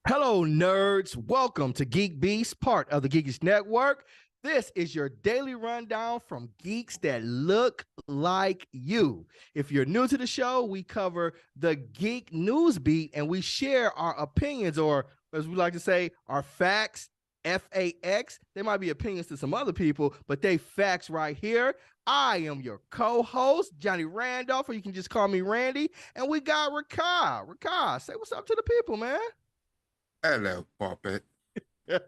Hello, nerds. Welcome to GeekBeast, part of the GeekBeast Network. This is your daily rundown from geeks that look like you. If you're new to the show, we cover the geek news beat and we share our opinions, or as we like to say, our facts, F-A-X. They might be opinions to some other people, but they facts right here. I am your co-host, Johnny Randolph, or you can just call me Randy. And we got Rakai. Rakai, say what's up to the people, man. Hello, puppet. And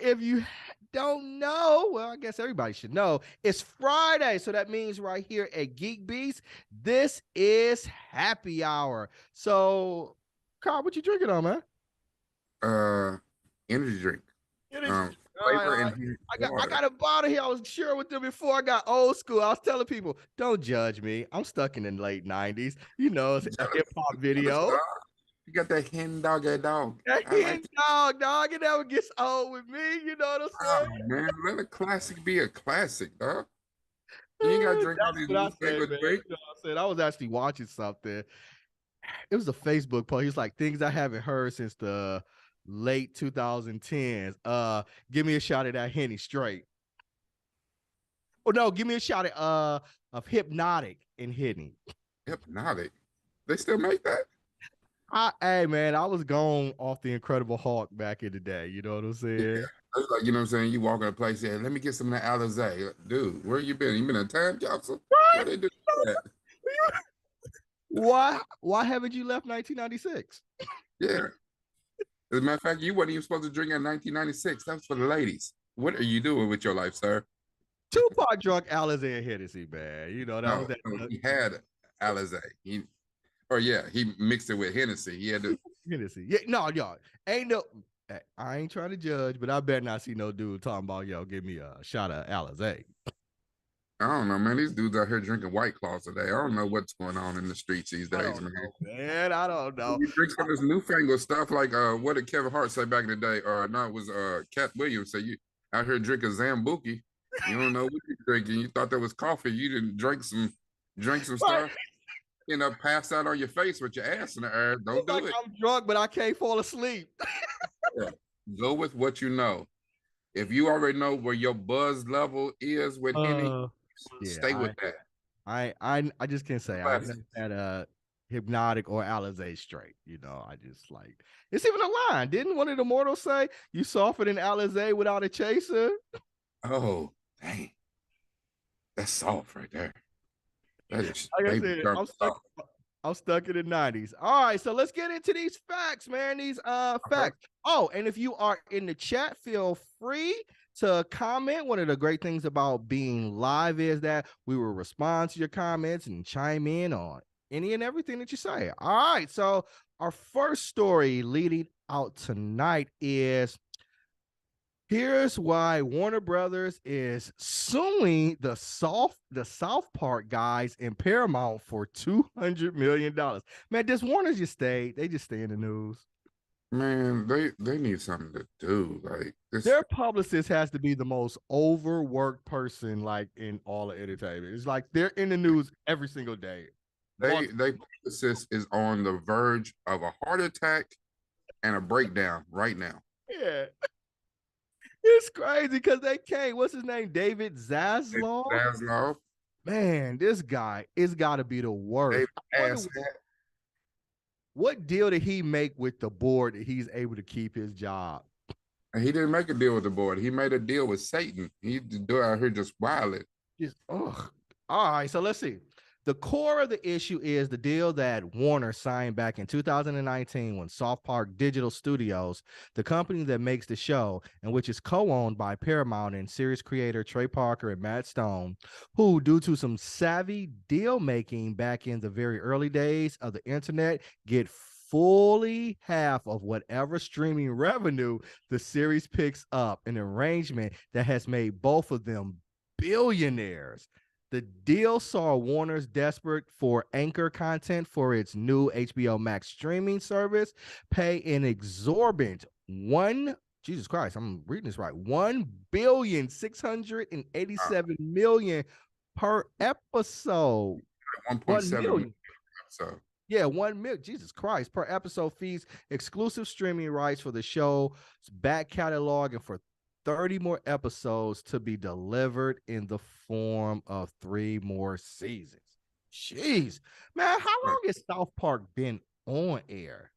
if you don't know, well, I guess everybody should know, it's Friday. So that means right here at GeekBeast, this is happy hour. So, Carl, what you drinking on, man? Energy drink. Flavor and I got a bottle here. I was sharing with them before I got old school. I was telling people, don't judge me. I'm stuck in the late 90s. You know, it's a hip-hop video. You got that hen dog, dog. That hen dog. It never gets old with me. You know what I'm saying? Oh, man, let a classic be a classic, dog. You ain't got to drink all these new flavors. You know what I said? I was actually watching something. It was a Facebook post. He's like, things I haven't heard since the late 2010s. Give me a shot of that Henny straight. Oh no, give me a shot of Hypnotic and Henny. Hypnotic? They still make that? Hey man, I was gone off the Incredible Hulk back in the day. You know what I'm saying? Yeah. It's like, you know what I'm saying? You walk in a place, yeah, let me get some of that Alizé. Dude, where you been? You been in a time capsule? What they do that? Why haven't you left 1996? Yeah. As a matter of fact, you weren't even supposed to drink in 1996. That was for the ladies. What are you doing with your life, sir? Tupac drunk Alizé and Hennessy, man. You know, that was that. No, he had Alizé. He mixed it with Hennessy. He had to Hennessy. Yeah, no, y'all. I ain't trying to judge, but I better not see no dude talking about, yo, give me a shot of Alizé. I don't know, man. These dudes out here drinking White Claws today. I don't know what's going on in the streets these days, man. I don't know. You drink some of this newfangled stuff like what did Kevin Hart say back in the day? No, it was Cat Williams say you out here drinking Zambuki. You don't know what you're drinking. You thought that was coffee. You didn't drink some stuff. You know, pass out on your face with your ass in the air. Don't do it. I'm drunk, but I can't fall asleep. Yeah. Go with what you know. If you already know where your buzz level is with Henny, stay with that. I just can't say I've never had a Hypnotic or Alizé straight. You know, I just like, it's even a line. Didn't one of the mortals say you softer than Alizé without a chaser? Oh, dang. That's soft right there. That is, like I said, I'm stuck in the 90s. All right, so let's get into these facts, man. These facts. Oh, and if you are in the chat, feel free to comment. One of the great things about being live is that we will respond to your comments and chime in on any and everything that you say. All right, so our first story leading out tonight is Here's why Warner Brothers is suing the South Park guys in Paramount for $200 million. Man, this Warner just stay in the news. Man, they need something to do. Like this, Their publicist has to be the most overworked person like in all of entertainment. It's like they're in the news every single day. they publicist is on the verge of a heart attack and a breakdown right now. Yeah. It's crazy because they can't. What's his name? David Zaslav? Zaslav. Man, this guy is got to be the worst. What deal did he make with the board that he's able to keep his job? He didn't make a deal with the board. He made a deal with Satan. He do out here just wilding. Just ugh. All right, so let's see. The core of the issue is the deal that Warner signed back in 2019 when South Park Digital Studios, the company that makes the show and which is co-owned by Paramount and series creator Trey Parker and Matt Stone, who, due to some savvy deal making back in the very early days of the internet, get fully half of whatever streaming revenue the series picks up, an arrangement that has made both of them billionaires. The deal saw Warner's desperate for anchor content for its new HBO Max streaming service pay an exorbitant Jesus Christ, I'm reading this right, $1,687,000,000 per episode. 1.7 million episode. Yeah, 1 million. Jesus Christ, per episode fees, exclusive streaming rights for the show's back catalog, and for 30 more episodes to be delivered in the form of 3 more seasons. Jeez, man, how long has South Park been on air?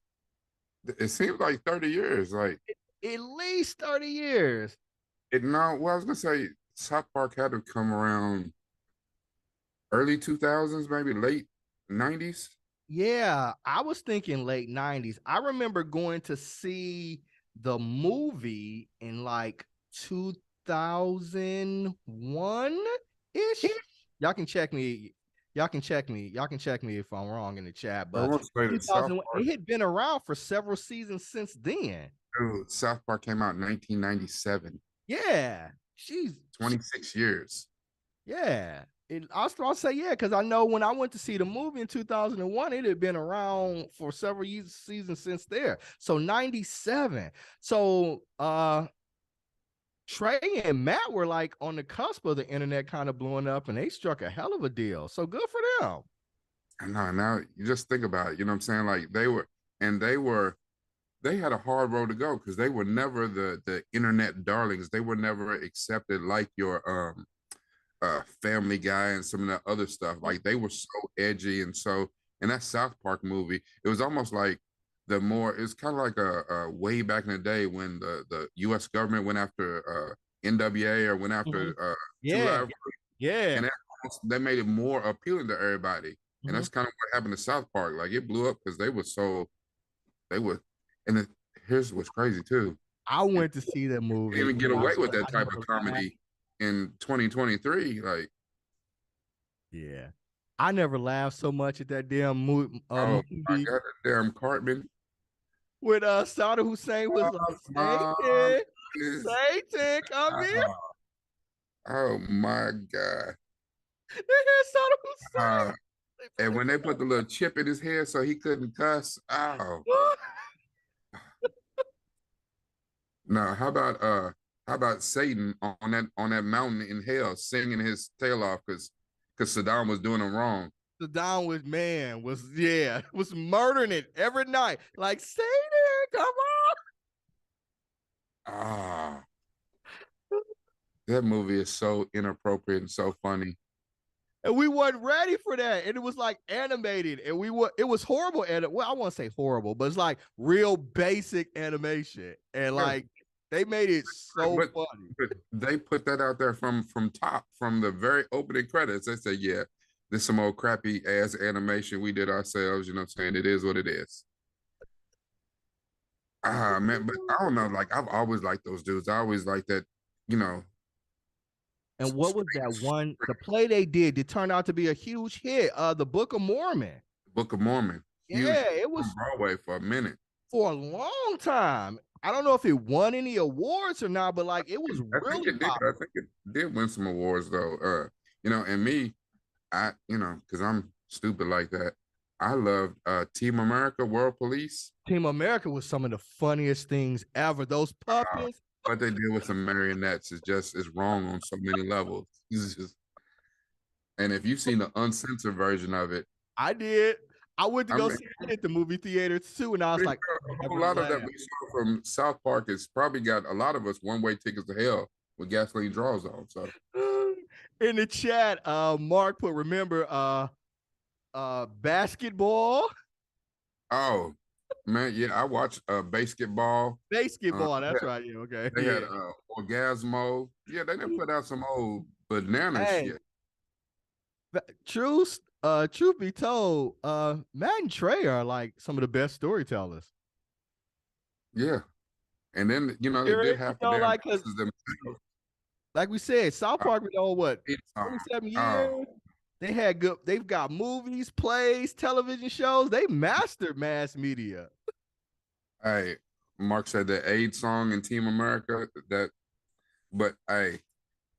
It seems like 30 years. Like at least 30 years. I was gonna say South Park had to come around early 2000s, maybe late 90s. Yeah, I was thinking late 90s. I remember going to see the movie in like 2001-ish. Y'all can check me if I'm wrong in the chat, but 2001, it had been around for several seasons since then. Dude, South Park came out in 1997. Yeah, she's 26 years. Yeah, I'll say yeah, because I know when I went to see the movie in 2001, it had been around for several seasons since there. So 97. So Trey and Matt were like on the cusp of the internet kind of blowing up, and they struck a hell of a deal. So good for them. I know. Now you just think about it. You know what I'm saying? Like they had a hard road to go because they were never the internet darlings. They were never accepted like your Family Guy and some of that other stuff. Like they were so edgy and that South Park movie, it was almost like it's kind of like a way back in the day when the U.S. government went after NWA or went after yeah, and they made it more appealing to everybody. And that's kind of what happened to South Park. Like it blew up because here's what's crazy too. I went to see that movie. They didn't even get away with that type of comedy in 2023. Like, yeah, I never laughed so much at that damn movie. My God, that damn Cartman. With Saddam Hussein was like, Satan, come in. Oh my God. They had Saddam Hussein. And when they put the little chip in his head so he couldn't cuss, No, how about Satan on that mountain in hell singing his tail off because Saddam was doing him wrong. Saddam was murdering it every night. Like, Satan, come on. That movie is so inappropriate and so funny. And we weren't ready for that. And it was like animated. And it was horrible. Well, I won't say horrible, but it's like real basic animation. And like they made it so funny. But they put that out there from the very opening credits. They said, yeah, this is some old crappy ass animation we did ourselves. You know what I'm saying? It is what it is. Man, but I don't know. Like I've always liked those dudes. I always liked that, you know. And what was that one? The play they did turned out to be a huge hit. The Book of Mormon. Book of Mormon. Yeah, it was on Broadway for a minute. For a long time. I don't know if it won any awards or not, but like it was I think really it did. I popular. think it did win some awards though. And me, because I'm stupid like that. I loved Team America World Police. Team America was some of the funniest things ever. Those puppets. What they did with some marionettes is wrong on so many levels. And if you've seen the uncensored version of it, I did. I went to I go mean, see it at the movie theaters too, and I was like, a whole lot of that we saw from South Park is probably got a lot of us one-way tickets to hell with gasoline draws on. So in the chat, Mark put remember basketball. oh man, yeah, I watched basketball. Basketball, that's right. Yeah, okay. They had Orgasmo. Yeah, they didn't put out some old banana shit. Truth be told, Matt and Trey are like some of the best storytellers. Yeah. And then, they did have to like, like we said, South Park been on what 27 years. They've got movies, plays, television shows. They mastered mass media. Hey, Mark said the AIDS song in Team America, but hey,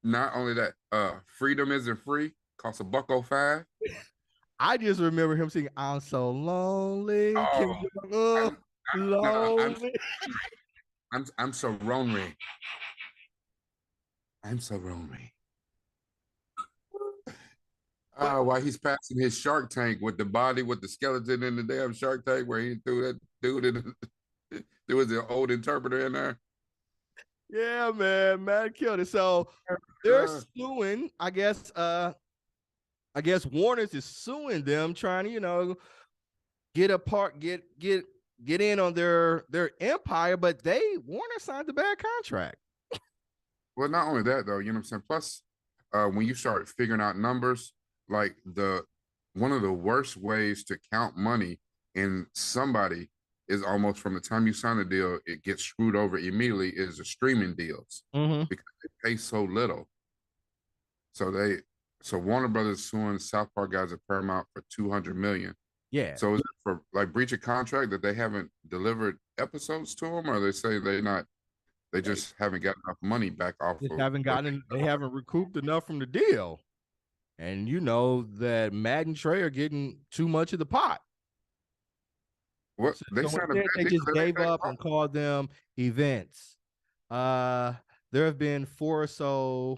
not only that, freedom isn't free, costs $1.05. I just remember him singing, I'm so lonely. Lonely. I'm so lonely. I'm so lonely. While he's passing his Shark Tank with the body with the skeleton in the damn Shark Tank where he threw that dude in. There was an old interpreter in there. Yeah, man, Matt killed it. So they're suing. I guess Warner's is suing them, trying to, get in on their empire, but Warner signed a bad contract. Well, not only that though, you know what I'm saying? Plus, when you start figuring out numbers, like one of the worst ways to count money in somebody is almost from the time you sign a deal, it gets screwed over immediately is the streaming deals because they pay so little. So Warner Brothers suing South Park guys at Paramount for $200 million. Yeah. So is it for like breach of contract that they haven't delivered episodes to them, or they say they just haven't got enough money back off. They haven't recouped enough from the deal. And you know that Madden and Trey are getting too much of the pot. What they just gave up and called them events. There have been 4 or so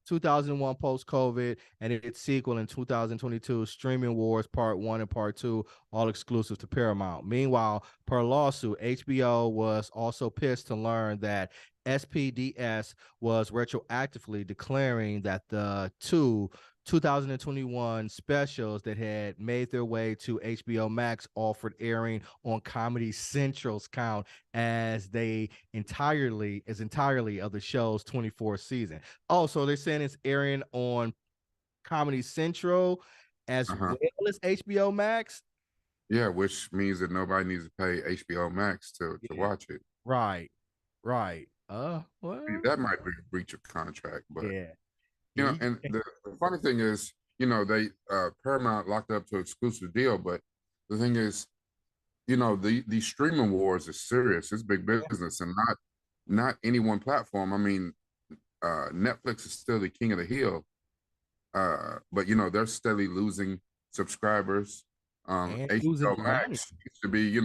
2001 post-COVID and its sequel in 2022, Streaming Wars Part 1 and Part 2, all exclusive to Paramount. Meanwhile, per lawsuit, HBO was also pissed to learn that SPDS was retroactively declaring that the 2021 specials that had made their way to HBO Max offered airing on Comedy Central's count as entirely of the show's 24th season. Also, they're saying it's airing on Comedy Central as well as HBO Max. Yeah, which means that nobody needs to pay HBO Max to watch it. Right. Well, that might be a breach of contract, but yeah. And the funny thing is, they Paramount locked up to exclusive deal, but the thing is, the streaming wars is serious. It's big business, and not any one platform. I mean, Netflix is still the king of the hill, but they're steadily losing subscribers. HBO Max used to be,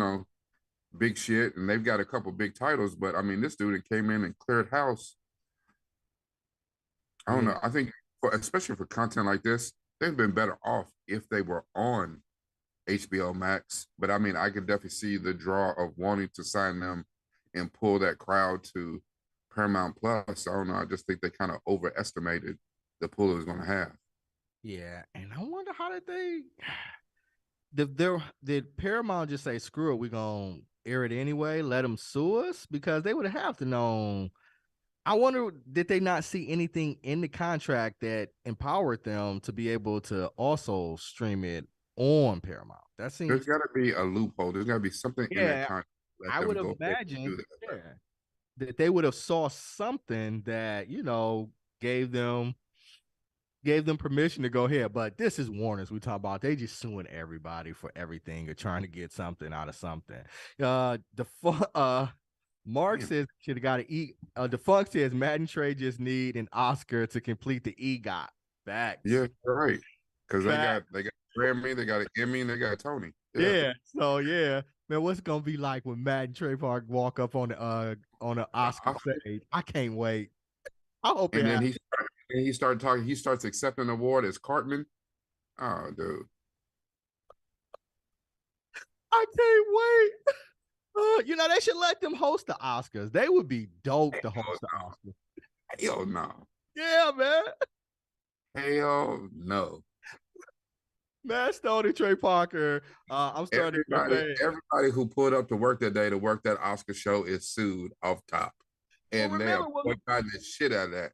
big shit, and they've got a couple big titles, but I mean, this dude that came in and cleared house. I don't know. I think, especially for content like this, they've been better off if they were on HBO Max. But I mean, I could definitely see the draw of wanting to sign them and pull that crowd to Paramount Plus. I don't know. I just think they kind of overestimated the pull it was going to have. Yeah, and I wonder how did Paramount just say, screw it, we're going to air it anyway, let them sue us? Because they would have to know. I wonder, did they not see anything in the contract that empowered them to be able to also stream it on Paramount? There's got to be a loophole. There's got to be something in that contract. I would imagine that they would have saw something that, gave them permission to go ahead. But this is Warner's we talk about. They just suing everybody for everything or trying to get something out of something. Mark Damn. says should have got an E. Defunct says Madden Trey just need an Oscar to complete the EGOT. Facts. Yeah, right. Because they got Facts. Grammy, they got an Emmy, and they got a Tony. Yeah. So yeah, man, what's it gonna be like when Madden Trey Park walk up on the Oscar stage? I can't wait. I hope it And then happens. he started talking. He starts accepting the award as Cartman. Oh, dude. I can't wait. You know, they should let them host the Oscars. They would be dope to host the Oscars. Hell no. Yeah, man. Hell no. Matt Stone and Trey Parker. I'm starting to get mad. Everybody who pulled up to work that day to work that Oscar show is sued off top. And they are boycotting the shit out of that.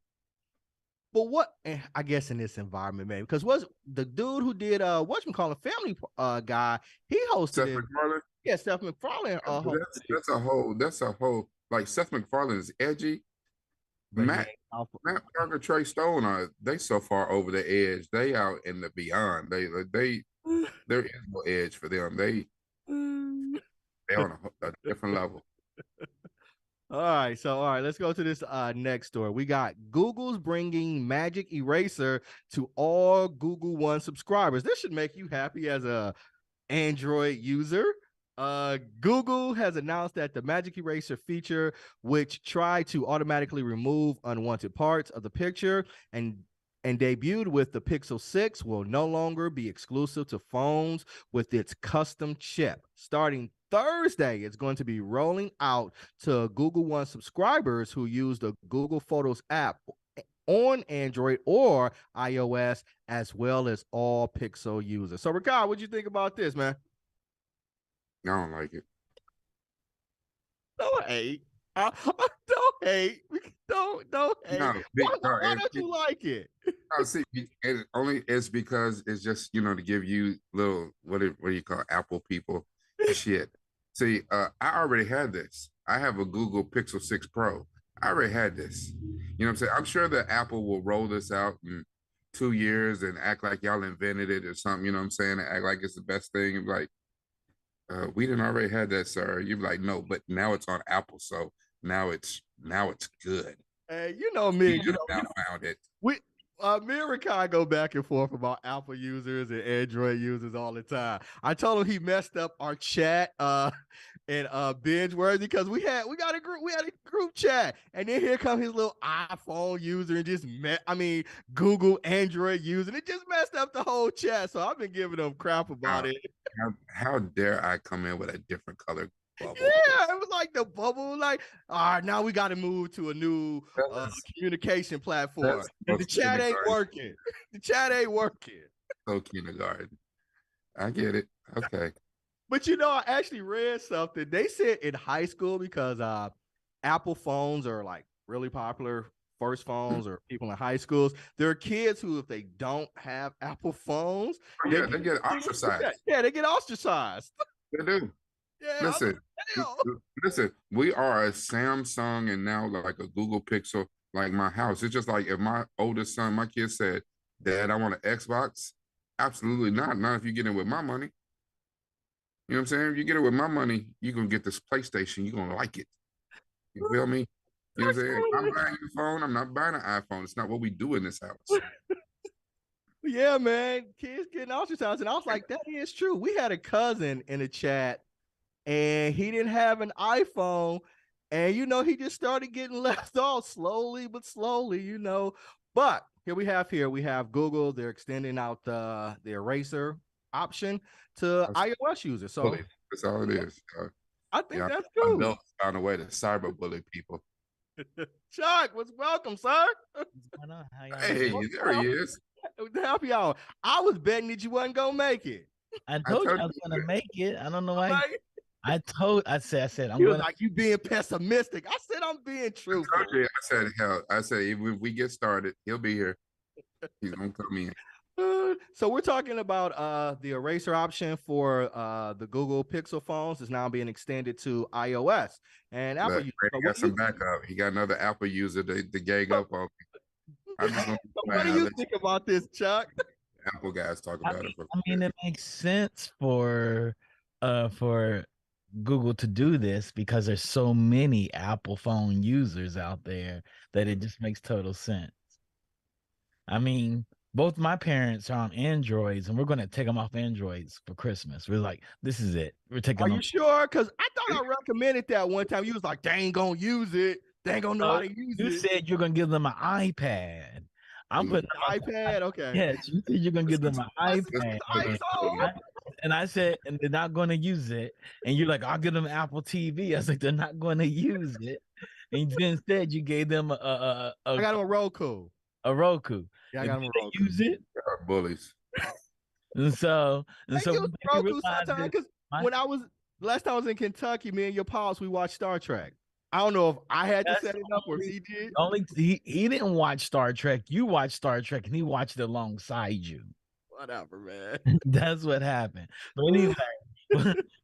But what I guess in this environment, man, because was the dude who did whatchamacallit Family Guy, he hosted Seth it. MacFarlane? Yeah, Seth MacFarlane. That's a whole like Seth MacFarlane is edgy. Matt Parker, Trey Stone they so far over the edge. They out in the beyond. There is no edge for them. They on a different level. All right, let's go to this next story. We got Google's bringing Magic Eraser to all Google One subscribers. This should make you happy as a Android user. Google has announced that the Magic Eraser feature, which tried to automatically remove unwanted parts of the picture and debuted with the Pixel 6, will no longer be exclusive to phones with its custom chip. Starting Thursday, it's going to be rolling out to Google One subscribers who use the Google Photos app on Android or iOS, as well as all Pixel users. So, Ricard, what do you think about this, man? I don't like it. Don't hate. Don't hate. Don't hate. No, why don't you like it? No, see, it only is because it's just to give you little what do you call Apple people shit. See, I already had this. I have a Google Pixel 6 Pro. I already had this. You know what I'm saying? I'm sure that Apple will roll this out in 2 years and act like y'all invented it or something. You know what I'm saying? And act like it's the best thing. And like, we didn't already had that, sir. You're like, no, but now it's on Apple, so now it's good. Hey, you know me. You now found it. Me and Rikai go back and forth about Apple users and Android users all the time. I told him he messed up our chat and binge worthy because we had a group chat, and then here come his little iPhone user and just Google Android user, and it just messed up the whole chat. So I've been giving them crap about it. How dare I come in with a different color bubble? Yeah, it was like the bubble. Like, all right, now we got to move to a new communication platform. The chat ain't working. The chat ain't working. So kindergarten. I get it. Okay. But I actually read something. They said in high school, because Apple phones are like really popular, first phones or people in high schools. There are kids who, if they don't have Apple phones, they get ostracized. Yeah, they get ostracized. They do. Yeah, listen. We are a Samsung and now like a Google Pixel. Like my house, it's just like if my oldest son, my kid said, "Dad, I want an Xbox." Absolutely not. Not if you get it with my money. You know what I'm saying? If you get it with my money, you're gonna get this PlayStation. You're gonna like it. You feel me? You know what I'm saying? I'm buying a phone. I'm not buying an iPhone. It's not what we do in this house. Yeah, man. Kids getting ostracized. And I was like, that is true. We had a cousin in the chat, and he didn't have an iPhone. And, he just started getting left off slowly, but slowly, But here we have Google. They're extending out the eraser option to iOS users. So that's all it is. I think that's cool. I found a way to cyberbully people. Chuck, welcome, sir. What's going on? How y'all? Hey, there he is. Happy hour. I was betting that you wasn't gonna make it. I told you I was gonna make it. I don't know why. I said I'm gonna like you being pessimistic. I said I'm being truthful. I said if we get started, he'll be here. He's gonna come in. So we're talking about the eraser option for the Google Pixel phones is now being extended to iOS and Apple. He got some backup. He got another Apple user to gang up on me. What do you think about this, Chuck? Apple guys talk about it. It makes sense for Google to do this because there's so many Apple phone users out there that it just makes total sense. I mean, both my parents are on Androids, and we're going to take them off Androids for Christmas. We're like, this is it. We're taking Are them. you sure? Because I thought I recommended that one time. You was like, they ain't gonna use it. They ain't gonna know how to use You it. said you're going to give them an iPad. I'm putting them iPad. Okay. Yes, you said you're going to give them an iPad. And I said, and they're not going to use it. And you're like, I'll give them Apple TV. I was like, they're not going to use it. And instead, you gave them I got them a Roku. A Roku. Yeah, I got them a Roku. Use it. Bullies. And so use Roku sometimes because when last time I was in Kentucky, me and your pops, we watched Star Trek. I don't know if I had to set it up or he did. He didn't watch Star Trek. You watched Star Trek, and he watched it alongside you. Whatever, man. That's what happened. But anyway,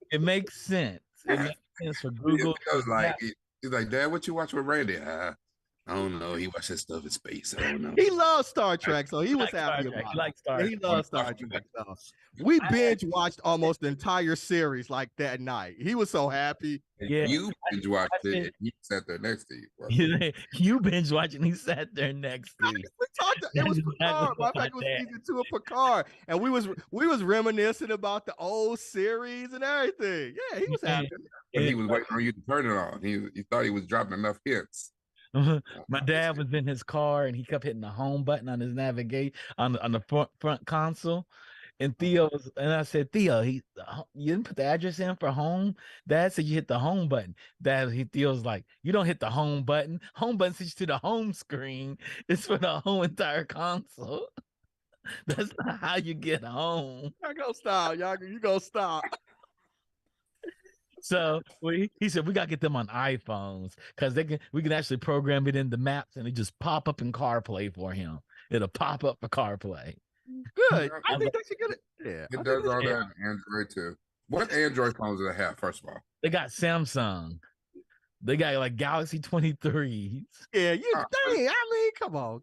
it makes sense. It makes sense for Google. He's like, Dad, what you watch with Randy? I don't know. He watches stuff in space. I don't know. He loves Star Trek, so he was happy about it. He likes Star Trek. He loves Star Trek. So we binge watched almost the entire series like that night. He was so happy. Yeah, you binge watched it. He sat there next to you. You binge watching. He sat there next to you. We talked. It was Picard. My fact, it was season 2 of Picard, and we was reminiscing about the old series and everything. Yeah, he was happy. But he was waiting on you to turn it on. He thought he was dropping enough hints. My dad was in his car and he kept hitting the home button on his navigate on the front console. And I said, Theo, you didn't put the address in for home? Dad said you hit the home button. Theo's like, you don't hit the home button. Home button sends you to the home screen. It's for the whole entire console. That's not how you get home. Y'all go stop. You go stop. So he said we gotta get them on iPhones because we can actually program it in the maps and it just pop up in CarPlay for him. It'll pop up for CarPlay. Good. I think they should get it. Yeah, it does all that on Android too. What Android phones do they have? First of all, they got Samsung. They got like Galaxy 23s. Yeah, I mean, come on.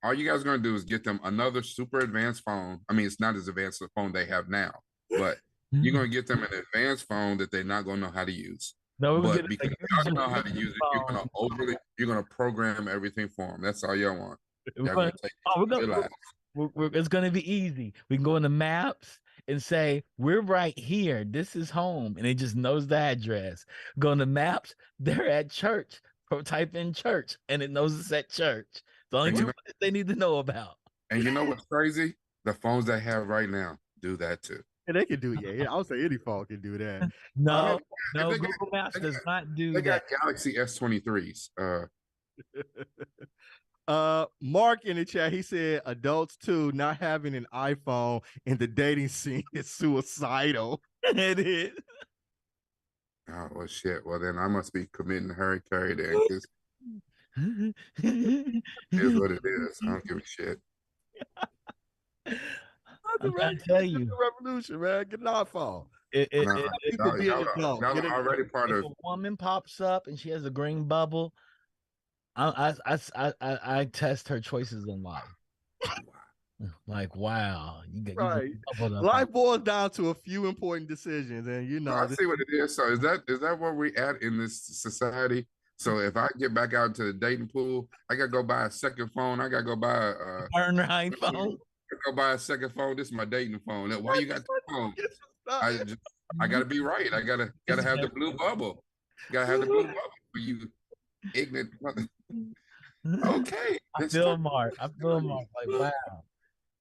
All you guys are gonna do is get them another super advanced phone. I mean, it's not as advanced as the phone they have now, but you're gonna get them an advanced phone that they're not gonna know how to use. No, but because y'all don't know how to use it, you're gonna program everything for them. That's all y'all want. It's gonna be easy. We can go in the maps and say we're right here. This is home, and it just knows the address. Go in the maps. They're at church. Type in church, and it knows it's at church. The only two they need to know about. And you know what's crazy? The phones they have right now do that too. Yeah, they can do it. Yeah, I would say any phone can do that. No, Google Maps does not do that. They got Galaxy S23s. Mark in the chat, he said adults too, not having an iPhone in the dating scene is suicidal. It is. Oh well, shit. Well then I must be committing Carrie then, because here's what it is. I don't give a shit. I'm trying to tell you, the revolution, man. Get an iPhone. Y'all already part of. If a woman pops up and she has a green bubble, I test her choices in life. Like, wow, right. Life boils down to a few important decisions, and I see what it is. So is that where we at in this society? So if I get back out to the dating pool, I gotta go buy a second phone. I gotta go buy a burner iPhone. Go buy a second phone. This is my dating phone. Why you got two phones? I gotta be right. I gotta have the blue bubble. Gotta have the blue bubble for you ignorant mother. Okay. I feel Mark. Like, wow.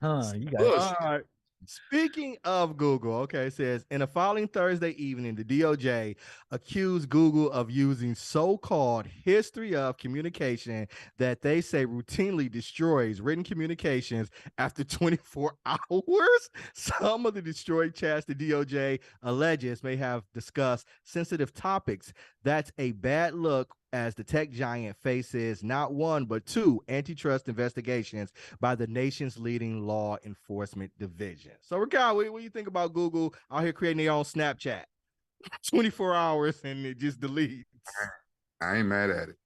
Huh, you guys. All right. Speaking of Google, okay, it says in a filing Thursday evening, the DOJ accused Google of using so-called history of communication that they say routinely destroys written communications after 24 hours. Some of the destroyed chats the DOJ alleges may have discussed sensitive topics. That's a bad look as the tech giant faces not one, but two antitrust investigations by the nation's leading law enforcement division. So, Ricardo, what do you think about Google out here creating their own Snapchat? 24 hours and it just deletes. I ain't mad at it.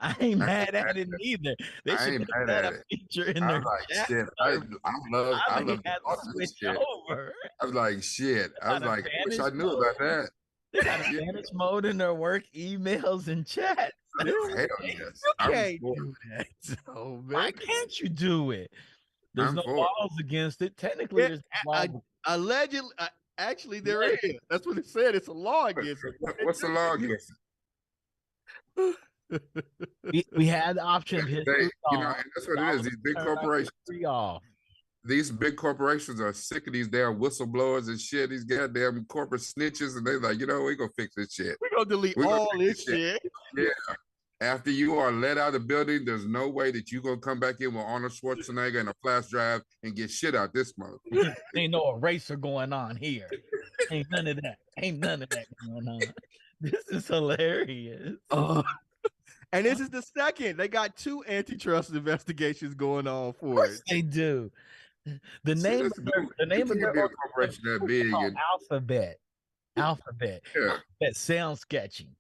I ain't I mad ain't at it neither. They I should ain't make mad that at a it. feature in I their was like, chat shit. service. I I love may the have to thought of this switch shit. over. I was like, shit. They I was got like, I wish advantage I knew mode. about that. They got Yeah, advantage mode in their work emails and chats. Yeah, hell yes. you I'm can't for do that, so Why man. can't you do it? There's I'm no for it. laws against it. Technically, Yeah, there's no law. allegedly, actually, there is. That's what it said. It's a law against What's the law against it. We had the option of it? history And off. that's what it is. These big corporations, Off. these big corporations are sick of these damn whistleblowers and shit. These goddamn corporate snitches, and they're like, we're gonna fix this shit. We're gonna delete We're gonna all fix this shit. Yeah. After you are let out of the building, there's no way that you're gonna come back in with Arnold Schwarzenegger and a flash drive and get shit out this mother. Ain't no eraser going on here. Ain't none of that. Ain't none of that going on. This is hilarious. And this is the second. They got 2 antitrust investigations going on Of for course it. they do. The See, name this of dude- the name you of can't their be a corporation that big called and Alphabet. Alphabet. yeah. That sounds sketchy.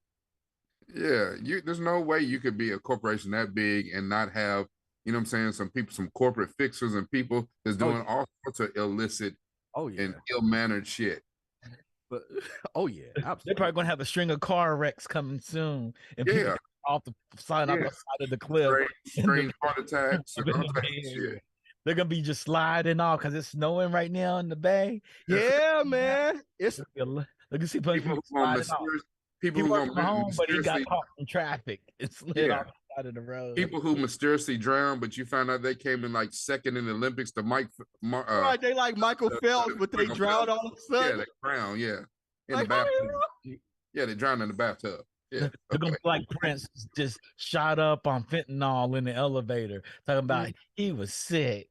Yeah, there's no way you could be a corporation that big and not have, what I'm saying, some people, some corporate fixers and people that's doing all sorts of illicit and ill-mannered shit. But They're absolutely. probably gonna have a string of car wrecks coming soon, and people off the side of the cliff. Strange heart attacks and all types of shit. They're gonna be just sliding off because it's snowing right now in the bay. Yeah, man. It's Look and see people who sliding off. people He who worked from home, but he got mysteriously caught in traffic and slid off the side of the road. people who mysteriously drowned, but you found out they came in like second in the Olympics to right. They like Michael Phelps, but they drowned all of a sudden. Yeah, they drowned. Yeah, in Like, the bathtub. Yeah, they drowned in the bathtub. Yeah, They're gonna be like Prince just shot up on fentanyl in the elevator, talking about he was sick.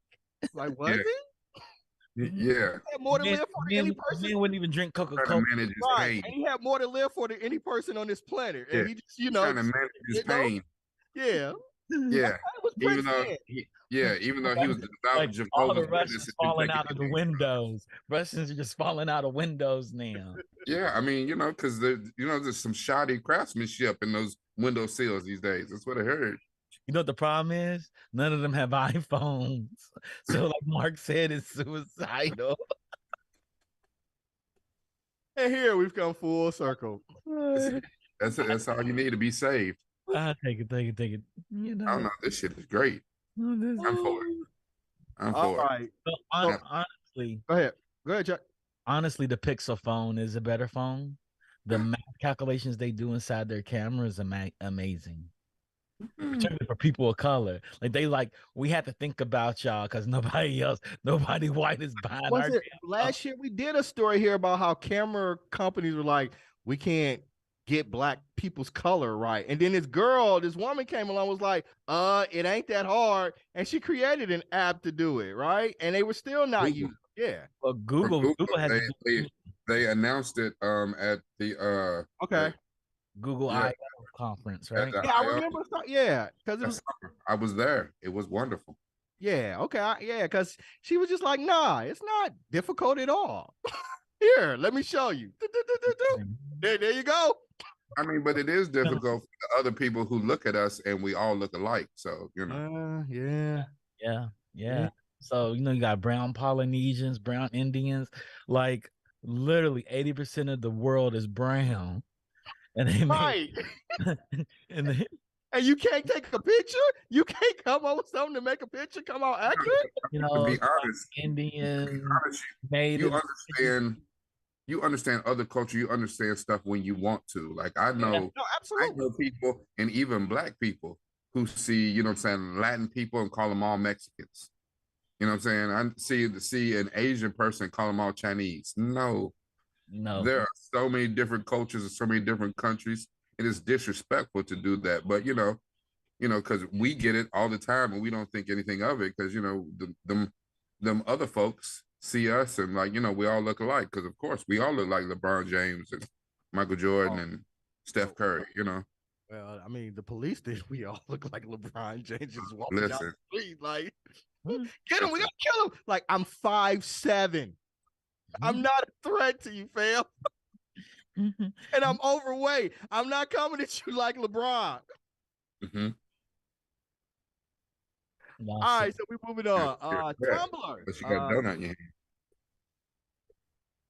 Like, was Yeah. he had more to live for than any person. Man wouldn't even drink Coca-Cola. Trying to manage his pain. And he had more to live for than any person on this planet. And he just, trying to manage his pain. Yeah. Yeah. Was Even though he was like Jehovah's all the Witness Russians and falling taking out of the it. windows. Russians are just falling out of windows now. Yeah, I mean, because there's some shoddy craftsmanship in those window sills these days. That's what I heard. You know what the problem is? None of them have iPhones. So, like Mark said, it's suicidal. And here we've come full circle. That's all you need to be saved. Take it. You know, I don't know. This shit is great. I'm for it. I'm for right. So, honestly, Go ahead, Jack. Honestly, the Pixel phone is a better phone. The math calculations they do inside their camera is amazing. Particularly for people of color. We had to think about y'all because nobody white is buying our last year we did a story here about how camera companies were like, we can't get black people's color right. And then this woman came along, was like, it ain't that hard. And she created an app to do it, right? And they were still not using it. Yeah. Well, Google has they announced it at the Google I/O conference, right? Yeah, I remember. Yeah, because I was there. It was wonderful. Yeah, okay, because she was just like, nah, it's not difficult at all. Here, let me show you. There you go. I mean, but it is difficult for the other people who look at us and we all look alike. So, Yeah. So, you got brown Polynesians, brown Indians, like literally 80% of the world is brown. And they and you can't take a picture? You can't come up with something to make a picture come out accurate? To be honest, Indian, native. You understand other culture. You understand stuff when you want to. Like I know people and even black people who see, Latin people and call them all Mexicans. You know what I'm saying? I see an Asian person call them all Chinese. No. There are so many different cultures and so many different countries. It is disrespectful to do that. But because we get it all the time and we don't think anything of it because them other folks see us and we all look alike because of course we all look like LeBron James and Michael Jordan and Steph Curry. Well, I mean, the police think we all look like LeBron James just walking down the street like, get him, we gotta kill him. Like, I'm 5'7". I'm not a threat to you, fam. And I'm overweight. I'm not coming at you like LeBron. Mm-hmm. All right, so we moving on. But you got a donut in your hand.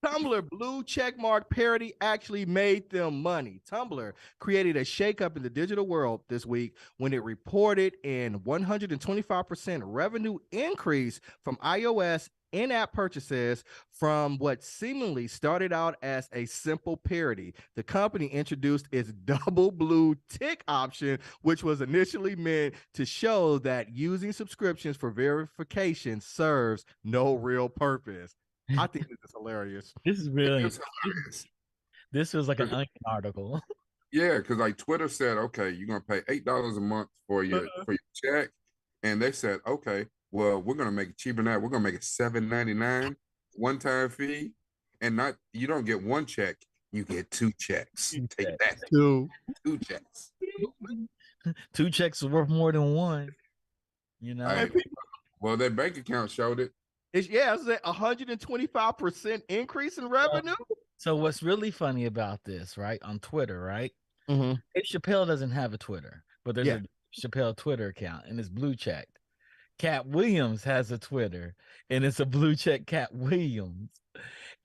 Tumblr blue checkmark parody actually made them money. Tumblr created a shakeup in the digital world this week when it reported an 125% revenue increase from iOS in-app purchases from what seemingly started out as a simple parody. The company introduced its double blue tick option, which was initially meant to show that using subscriptions for verification serves no real purpose. I think this is hilarious. This is really It's hilarious. This was like an Onion article. Yeah, because like Twitter said, okay, you're gonna pay $8 a month for your check, and they said, okay, well, we're gonna make it cheaper than that. We're gonna make it $7.99 one-time fee, and not you don't get one check, you get two checks. Take that, two checks. Two checks are worth more than one. You know. Well, their bank account showed it. It's a 125% increase in revenue. So what's really funny about this, right? On Twitter, right? Mm-hmm. Dave Chappelle doesn't have a Twitter, but there's a Chappelle Twitter account, and it's blue checked. Cat Williams has a Twitter, and it's a blue check Cat Williams.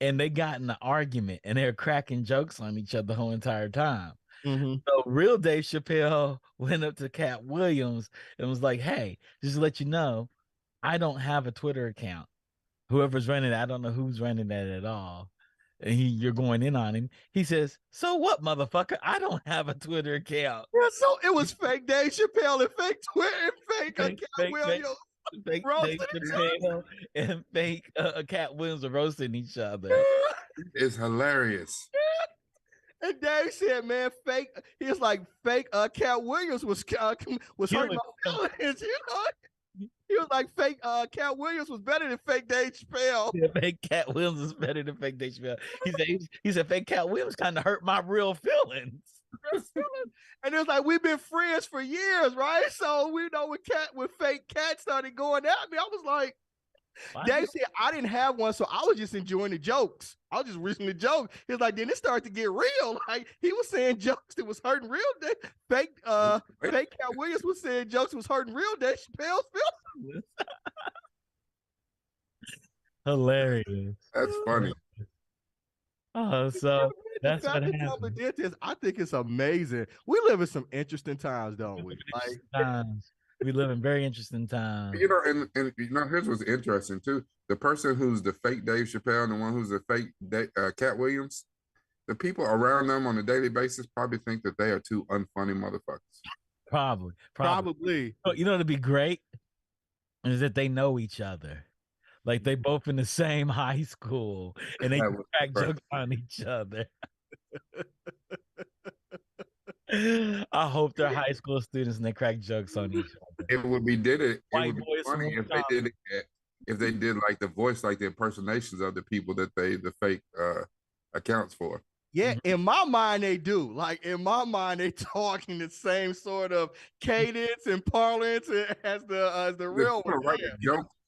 And they got in an argument, and they're cracking jokes on each other the whole entire time. Mm-hmm. So real Dave Chappelle went up to Cat Williams and was like, hey, just to let you know, I don't have a Twitter account. Whoever's running it, I don't know who's running that at all. And you're going in on him. He says, so what, motherfucker? I don't have a Twitter account. Yeah, so it was fake Dave Chappelle and fake Twitter and fake Cat Williams. Fake Dave Chappelle and fake Cat Williams are roasting each other. It's hilarious. And Dave said, man, fake. He was like, fake Cat Williams was hurting my feelings, you know? He was like, fake Cat Williams was better than fake Dave Chappelle. Yeah, fake Cat Williams is better than fake Dave Chappelle. He said fake Cat Williams kind of hurt my real feelings. And it was like, we've been friends for years, right? So we know when fake Cat started going at me, I was like, Dave said I didn't have one, so I was just enjoying the jokes. I was just reading the joke. He was like, then it started to get real. Like he was saying jokes that was hurting real. Fake Cat Williams was saying jokes that was hurting real Dave Chappelle's feelings. Hilarious. That's funny. Oh, so that's what happened. I think it's amazing. We live in some interesting times, don't we? We live in very interesting times. You know, and you know, here's what's interesting too. The person who's the fake Dave Chappelle and the one who's the fake Cat Williams, the people around them on a daily basis probably think that they are two unfunny motherfuckers. Probably. You know, it'd be great is that they know each other. Like they both in the same high school and they crack jokes on each other. I hope they're high school students and they crack jokes on each other. It would be funny if they did it. If they did like the voice, like the impersonations of the people that the fake accounts for. Yeah, in my mind they do. Like in my mind, they talking the same sort of cadence and parlance as the real one.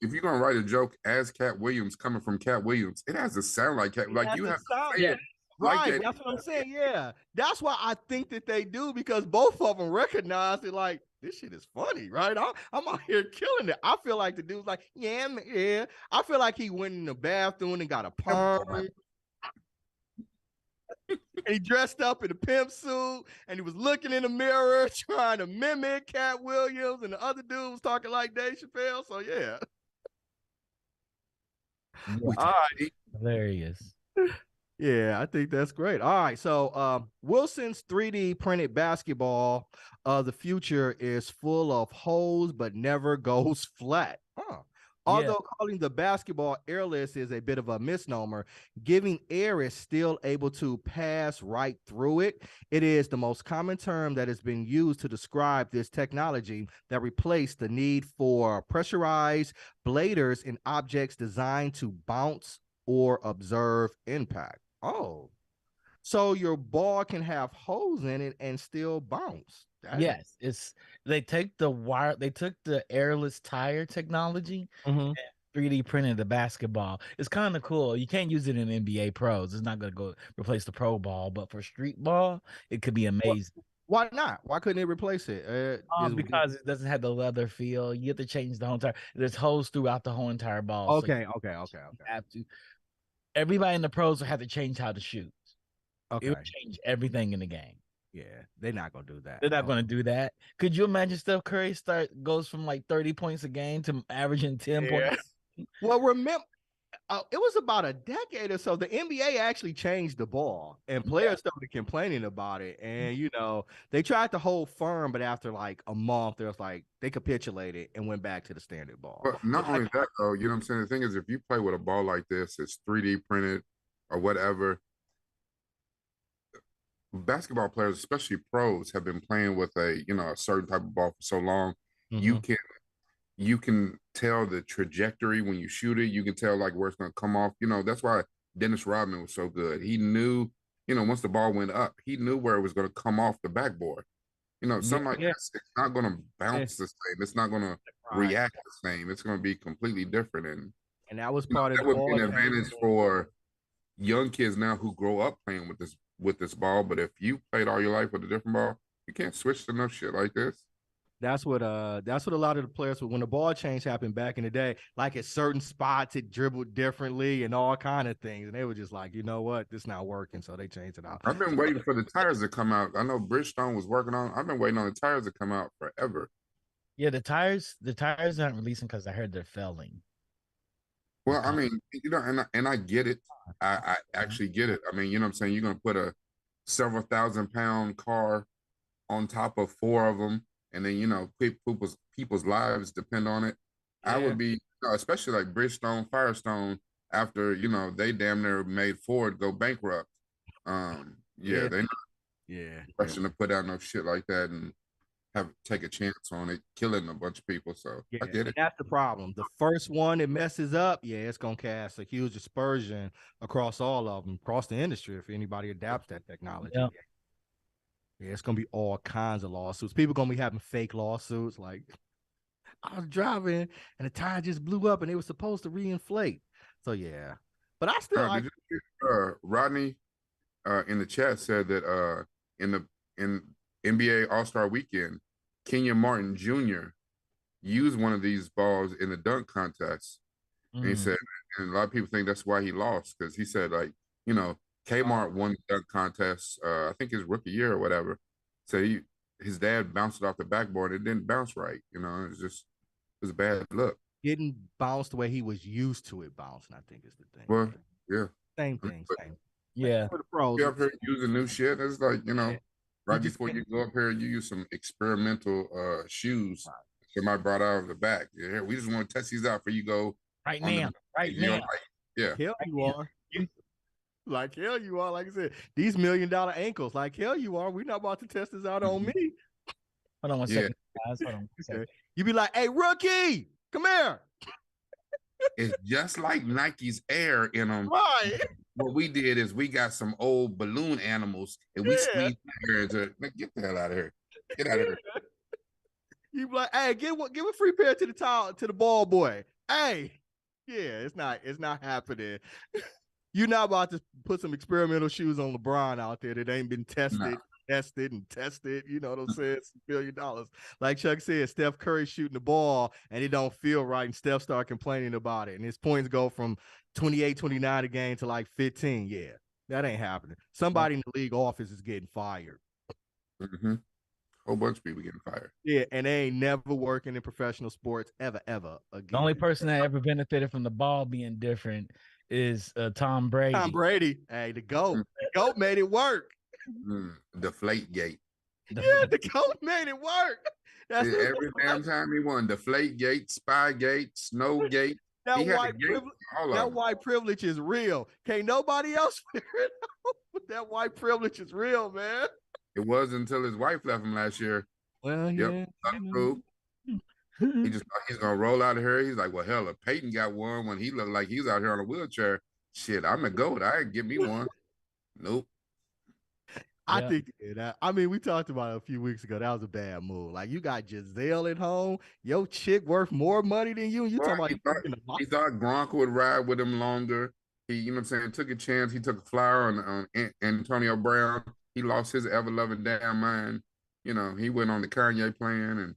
If you're gonna write a joke as Cat Williams coming from Cat Williams, it has to sound like Cat. Like you have to say it. Right, like that's what I'm saying. Yeah, that's why I think that they do because both of them recognize it. Like this shit is funny, right? I'm out here killing it. I feel like the dude's like, yeah. I feel like he went in the bathroom and got a perm. And he dressed up in a pimp suit and he was looking in the mirror trying to mimic Cat Williams, and the other dude was talking like Dave Chappelle. So yeah. All right. Hilarious. Yeah, I think that's great. All right, so Wilson's 3D printed basketball of the future is full of holes but never goes flat. Although calling the basketball airless is a bit of a misnomer, giving air is still able to pass right through it. It is the most common term that has been used to describe this technology that replaced the need for pressurized bladers in objects designed to bounce or observe impact. Oh, so your ball can have holes in it and still bounce. Yes, they took the airless tire technology and 3D printed the basketball. It's kind of cool. You can't use it in NBA pros. It's not going to go replace the pro ball, but for street ball, it could be amazing. Why not? Why couldn't they replace it? Because it doesn't have the leather feel. You have to change the whole entire. There's holes throughout the whole entire ball. Okay. You have to. Everybody in the pros will have to change how to shoot. Okay. It would change everything in the game. Yeah, they're not gonna do that. They're not going to do that. Could you imagine Steph Curry goes from like 30 points a game to averaging 10 points? Well, remember, it was about a decade or so. The NBA actually changed the ball, and players started complaining about it. And they tried to hold firm, but after like a month, there was like they capitulated and went back to the standard ball. But not only that, though, you know what I'm saying? The thing is, if you play with a ball like this, it's 3D printed or whatever. Basketball players, especially pros, have been playing with a certain type of ball for so long. Mm-hmm. You can tell the trajectory when you shoot it. You can tell like where it's going to come off. That's why Dennis Rodman was so good. He knew, once the ball went up, he knew where it was going to come off the backboard. Something like this, it's not going to bounce the same. It's not going to react the same. It's going to be completely different. And that was part of that would be an advantage for young kids now who grow up playing with this ball. But if you played all your life with a different ball, you can't switch to no shit like this. That's what a lot of the players, when the ball change happened back in the day, like at certain spots it dribbled differently and all kind of things, and they were just like, you know what, this not working, so they changed it out. I've been waiting for the tires to come out. I know Bridgestone was working on. I've been waiting on the tires to come out forever. Yeah, the tires aren't releasing because I heard they're failing. Well, I mean, and I get it. I actually get it. I mean, you know what I'm saying? You're gonna put a several thousand-pound car on top of 4 of them, and then people's lives depend on it. Yeah. I would be, especially like Bridgestone, Firestone, after they damn near made Ford go bankrupt. They not rushing to put out no shit like that and take a chance on it, killing a bunch of people. So I get it. That's the problem. The first one it messes up, it's gonna cast a huge dispersion across all of them, across the industry, if anybody adapts that technology. Yeah, it's gonna be all kinds of lawsuits. People gonna be having fake lawsuits, like I was driving and the tire just blew up and they were supposed to reinflate. So yeah, but I still Rodney in the chat said that in NBA All-Star Weekend, Kenyon Martin Jr. used one of these balls in the dunk contest. And he said, and a lot of people think that's why he lost, because he said, like, Kmart won the dunk contest, I think his rookie year or whatever. So his dad bounced it off the backboard. It didn't bounce right. It was a bad look. Didn't bounce the way he was used to it bouncing, I think is the thing. Well, yeah. Same thing. Yeah. For the pros. You up here using new shit. It's like, right before you go up here, you use some experimental shoes somebody brought out of the back. Yeah, we just want to test these out for you go. Right now. Yeah. Hell you are. Like hell you are. Like I said, these $1 million ankles. Like hell you are. We're not about to test this out on me. Hold on one second, guys. Hold on one second. You be like, hey, rookie, come here. It's just like Nike's Air in them. Right. What we did is we got some old balloon animals and we squeezed the air into get the hell out of here. Get out of here. You be like, hey, give a free pair to the ball boy. Hey, it's not happening. You're not about to put some experimental shoes on LeBron out there that ain't been tested. Tested, you know what I'm saying? It's $1 billion. Like Chuck said, Steph Curry shooting the ball and it don't feel right, and Steph start complaining about it. And his points go from 28, 29 a game to like 15. Yeah, that ain't happening. Somebody in the league office is getting fired. Mm-hmm. Whole bunch of people getting fired. Yeah, and they ain't never working in professional sports ever again. The only person that ever benefited from the ball being different is Tom Brady. Tom Brady, hey, the GOAT. The GOAT made it work. Deflate gate. Yeah, the GOAT made it work. That's every damn time he won. Deflate gate, spy gate, snow gate. That white privilege is real. Can't nobody else figure it out, but that white privilege is real, man. It was until his wife left him last year. Well, yep, he's gonna roll out of here. He's like, well, hell, if Peyton got one when he looked like he's out here on a wheelchair, shit, I'm the GOAT. I ain't get me one. Nope. I think that. I mean, we talked about it a few weeks ago. That was a bad move. Like, you got Giselle at home. Your chick worth more money than you. You talking about he thought Gronk would ride with him longer. He, you know what I'm saying, took a chance. He took a flyer on Antonio Brown. He lost his ever-loving damn mind. he went on the Kanye plan, and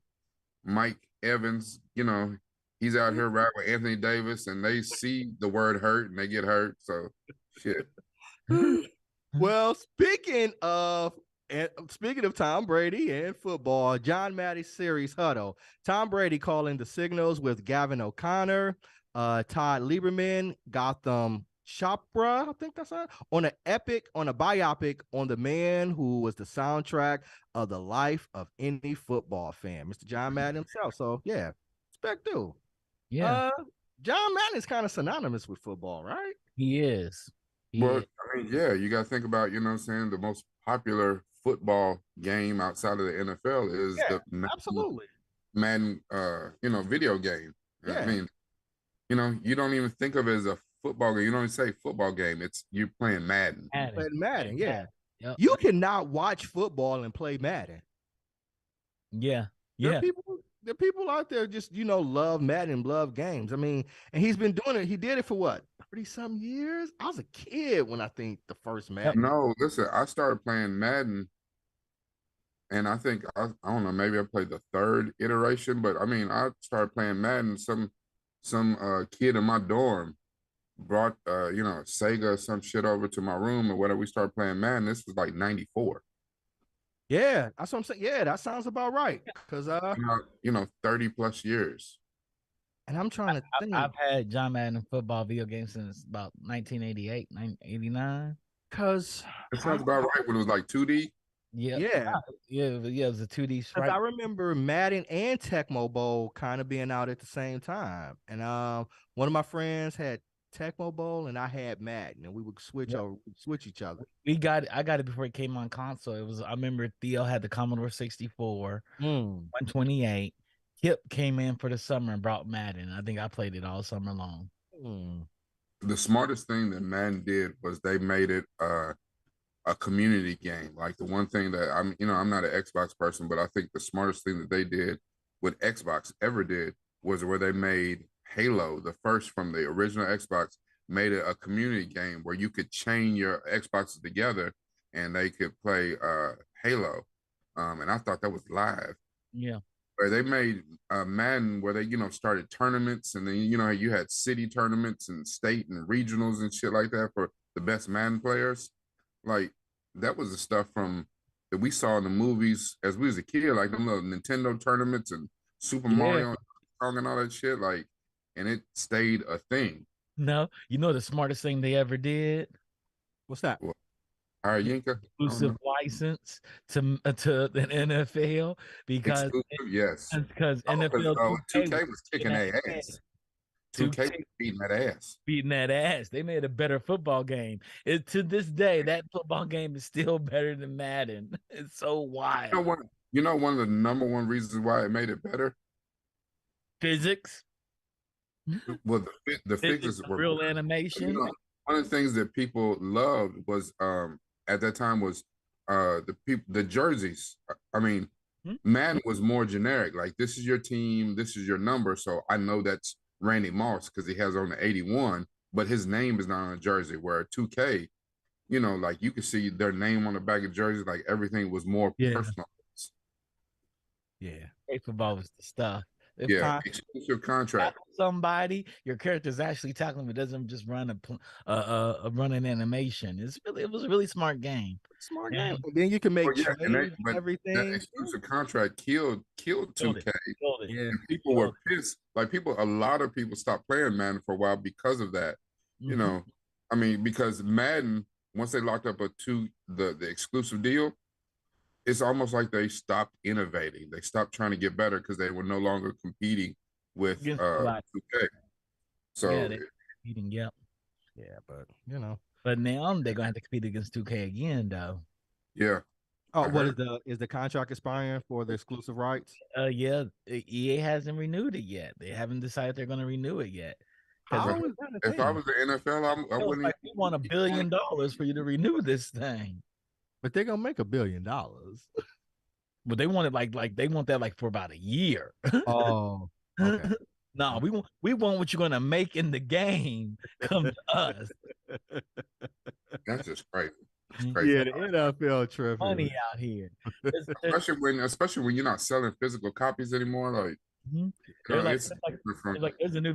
Mike Evans, he's out here riding with Anthony Davis, and they see the word hurt and they get hurt. So shit. Well, speaking of Tom Brady and football, John Madden's series huddle. Tom Brady calling the signals with Gavin O'Connor, Todd Lieberman, Gotham Chopra, I think that's on a biopic on the man who was the soundtrack of the life of any football fan, Mr. John Madden himself. So yeah, respect due. Yeah, John Madden is kind of synonymous with football, right? he is. Well, I mean, yeah, you got to think about, what I'm saying, the most popular football game outside of the NFL is the absolutely Madden, video game. Yeah. I mean, you don't even think of it as a football game. You don't even say football game. It's you're playing Madden. Madden, yeah. Yep. You cannot watch football and play Madden. Yeah. There are people out there just, love Madden, love games. I mean, and he's been doing it. He did it for what, 30-some years? I was a kid when I think the first Madden. No, listen, I started playing Madden, and I think, I don't know, maybe I played the third iteration, but I mean, I started playing Madden. Some kid in my dorm brought, Sega, some shit over to my room or whatever. We started playing Madden. This was like 94. Yeah, that's what I'm saying. Yeah, that sounds about right. Because 30 plus years. And I'm trying to think. I've had John Madden football video games since about 1988, 1989. Because it sounds about right when it was like 2D. Yeah. It was a 2D sprite. I remember Madden and Tecmo Bowl kind of being out at the same time. And one of my friends had Tecmo Bowl and I had Madden, and we would switch each other. I got it before it came on console. I remember Theo had the Commodore 64, 128. Kip came in for the summer and brought Madden. I think I played it all summer long. The smartest thing that Madden did was they made it a community game. Like the one thing that I'm not an Xbox person, but I think the smartest thing that they did, what Xbox ever did, was where they made Halo, the first from the original Xbox, made it a community game where you could chain your Xboxes together and they could play Halo. And I thought that was live. Yeah. Where they made Madden where they, started tournaments, and then, you had city tournaments and state and regionals and shit like that for the best Madden players. Like, that was the stuff that we saw in the movies as we was a kid, like them little Nintendo tournaments and Super Mario and all that shit. Like, and it stayed a thing. No, the smartest thing they ever did? What's that? Well, all right, Yinka. Exclusive license to the NFL because NFL 2K was kicking their ass. 2K was beating that ass. They made a better football game. To this day, that football game is still better than Madden. It's so wild. One of the number one reasons why it made it better? Physics. Well, the physics were real animation. One of the things that people loved was at that time was the jerseys. I mean, Madden was more generic. Like, this is your team, this is your number. So I know that's Randy Moss because he has on the 81, but his name is not on a jersey. Where 2K, like you could see their name on the back of jerseys. Like, everything was more personal. Yeah, football was the stuff. Exclusive contract. Somebody, your character is actually tackling, but doesn't just run a running animation. It was a really smart game. And then you can make everything. That exclusive contract killed 2K. And people were pissed. Like, a lot of people stopped playing Madden for a while because of that. I mean, because Madden, once they locked up the exclusive deal, it's almost like they stopped innovating. They stopped trying to get better because they were no longer competing with 2K. So they're competing, but But now they're gonna have to compete against 2K again, though. Yeah. Oh, is the contract expiring for the exclusive rights? EA hasn't renewed it yet. They haven't decided they're gonna renew it yet. How is that a thing? If I was the NFL, I wouldn't. Like, we want $1 billion for you to renew this thing. But they're gonna make $1 billion. But they want it like they want that for about a year. Oh, okay. No, we want what you're gonna make in the game come to us. That's just crazy. It's crazy. Yeah, the NFL tripping. Money out here. Especially when you're not selling physical copies anymore. Like, Mhm. it's different from there's a new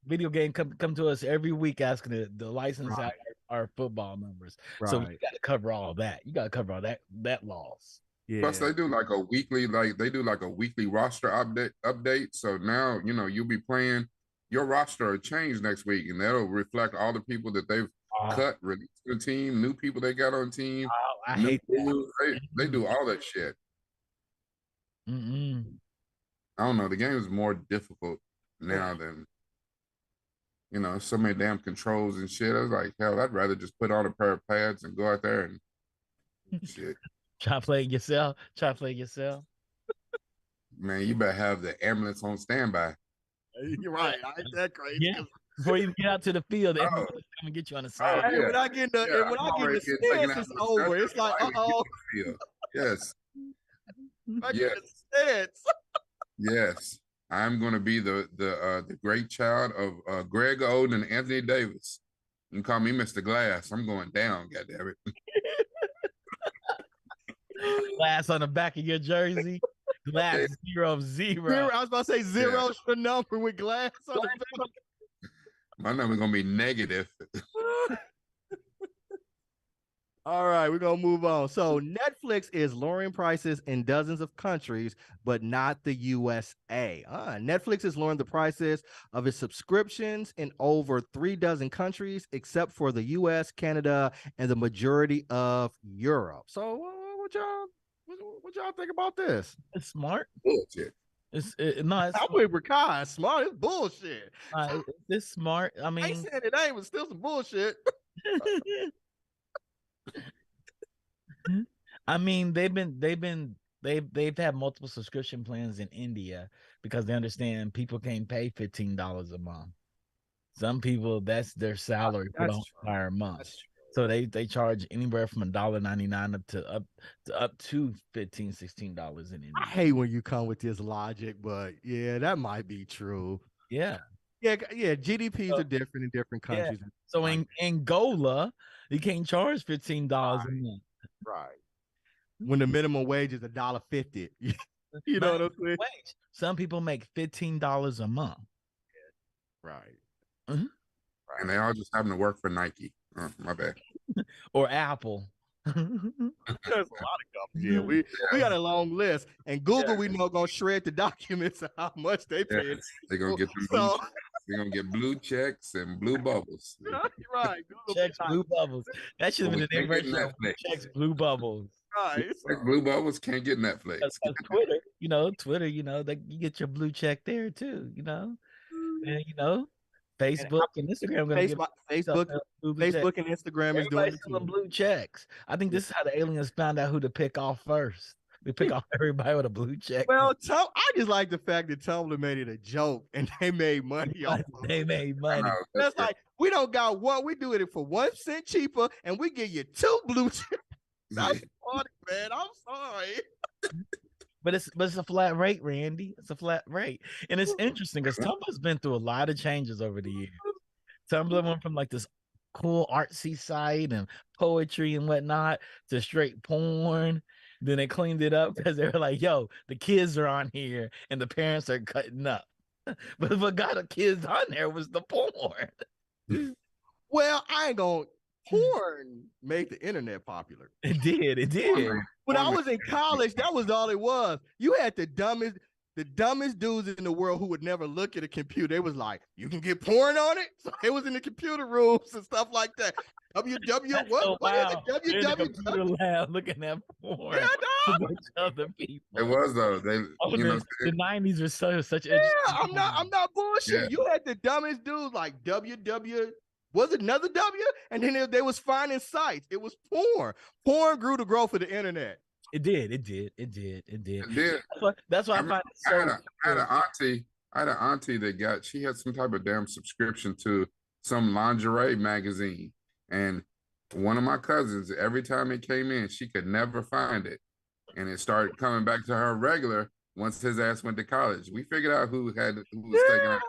video game come to us every week asking to license out our football numbers. So you got to cover all that. You got to cover all that loss. Yeah. Plus, they do like a weekly roster update. So now you'll be playing. Your roster will change next week, and that'll reflect all the people that they've cut, released to the team, new people they got on team. I hate that. They do all that shit. Mm-mm. I don't know. The game is more difficult now than so many damn controls and shit. I was like, hell, I'd rather just put on a pair of pads and go out there and shit. Try playing yourself. Man, you better have the ambulance on standby. You're right. I ain't that crazy. Yeah. Before you get out to the field, the ambulance come and get you on the side. Hey, when I get the stance, it's over. It's like, Yes. I get the stance. Yes. I'm gonna be the great child of Greg Oden and Anthony Davis. You can call me Mr. Glass. I'm going down, goddammit. Glass on the back of your jersey. Glass 0. I was about to say zero's the number with glass on the back. My number's gonna be negative. All right, we're gonna move on. So Netflix is lowering prices in dozens of countries, but not the USA. Netflix is lowering the prices of its subscriptions in over 36 countries, except for the US, Canada, and the majority of Europe. So what y'all think about this? It's smart. Bullshit. I'm with Rakai. Smart. It's bullshit. It's smart. I mean, I ain't saying it ain't, but still some bullshit. I mean, they've had multiple subscription plans in India because they understand people can't pay $15 a month. Some people, that's their salary for the entire month. So they charge anywhere from $1.99 up to $15-$16 in India. I hate when you come with this logic, but yeah, that might be true. Yeah. GDPs are different in different countries. Yeah. So in Angola, you can't charge $15 a month. Right. When the minimum wage is $1.50. You know what I'm saying? Some people make $15 a month. Right. Mm-hmm. And they all just happen to work for Nike. My bad. Or Apple. There's a lot of companies. Yeah, we got a long list. And Google, we know, gonna shred the documents of how much they pay. They're gonna get they're gonna get blue checks and blue bubbles. You're right. Checks, blue bubbles. That should have been the name of the Checks, blue bubbles. Right. Checks, blue bubbles can't get Netflix. That's Twitter, you get your blue check there too, and Facebook and Instagram Facebook and Instagram is doing it too. Blue checks. I think this is how the aliens found out who to pick off first. We pick off everybody with a blue check. Well, I just like the fact that Tumblr made it a joke and they made money off of it. They made money. That's like, we don't got one. We do it for 1 cent cheaper and we give you 2 blue checks. That's funny, man. I'm sorry. But it's a flat rate, Randy. It's a flat rate. And it's interesting because Tumblr's been through a lot of changes over the years. Tumblr went from like this cool artsy site and poetry and whatnot to straight porn. Then they cleaned it up because they were like, yo, the kids are on here and the parents are cutting up. But what got the kids on there was the porn. Well, I ain't gonna. Porn made the internet popular. It did. When I was in college, that was all it was. You had the dumbest dudes in the world who would never look at a computer. They was like, you can get porn on it? So it was in the computer rooms and stuff like that. What is it? Computer lab looking at porn. Yeah, dog. Other people. It was though. The 90s were such. Yeah, I'm not bullshit. Yeah. You had the dumbest dudes like was it another W? And then they was finding sites. It was porn. Porn grew the growth of the internet. It did. That's why I find it so. I had an auntie that she had some type of damn subscription to some lingerie magazine. And one of my cousins, every time it came in, she could never find it. And it started coming back to her regular once his ass went to college. We figured out who was taking out.